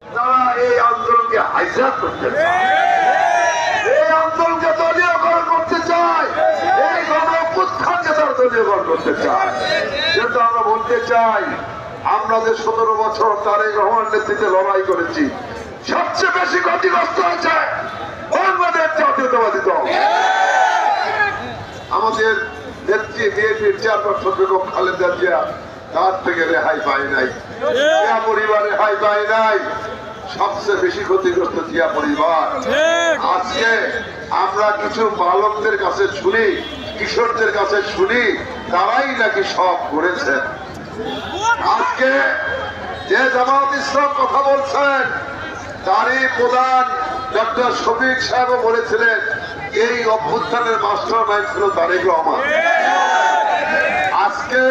তারা এই আন্দোলনকে হাইজ্যাক করতে চায়, এই আন্দোলনকে দলীয়করণ করতে চায়, এই গণ-অভ্যুত্থানকে তারা দলীয়করণ করতে চায়। কিন্তু আমরা বলতে চাই, আমরা যে 17 বছর তারেক রহমানের নেতৃত্বে লড়াই করেছি, সবচেয়ে বেশি ক্ষতিগ্রস্ত হয়েছে বাংলাদেশ জাতীয়তাবাদী দল। আমাদের নেত্রী বিএনপির চেয়ারপারসন বেগম খালেদা জিয়া তার থেকে রেহাই পায় নাই, জিয়া পরিবার রেহাই পায় নাই। সবচেয়ে বেশি ক্ষতিগ্রস্ত জিয়া পরিবার। আজকে আমরা কিছু বালকদের কাছে শুনি, কিশোরদের কাছে শুনি, তারাই নাকি সব করেছেন। আজকে যে জামায়াত ইসলাম কথা বলছেন, তারই প্রধান ডক্টর শফিক সাহেব বলেছিলেন এই অভ্যুত্থানের মাস্টার মাইন্ড ছিল তারেক রহমান। আজকে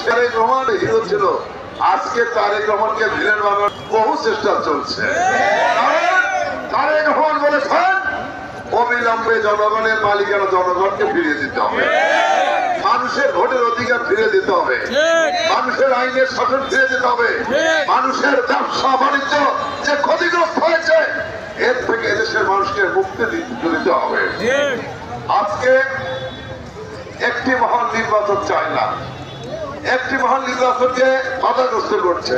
তারেক রহমান হিরো ছিল, আজকে তারেক রহমানকে ভিলেন বানানোর বহু চেষ্টা চলছে। তারেক রহমান বলেছেন অবিলম্বে জনগণের মালিকানা জনগণকে ফিরিয়ে দিতে হবে, মানুষের ভোটের অধিকার ফিরে দিতে হবে, মানুষের আইনের শাসন ফিরে দিতে হবে, মানুষের ব্যবসা বাণিজ্য যে ক্ষতিগ্রস্ত হয়েছে এর থেকে এদেশের মানুষকে মুক্তি দিতে হবে। আজকে একটি মহান নির্বাচন চায় না, একটি মহান নির্বাচনকে বাধাগ্রস্ত করছে।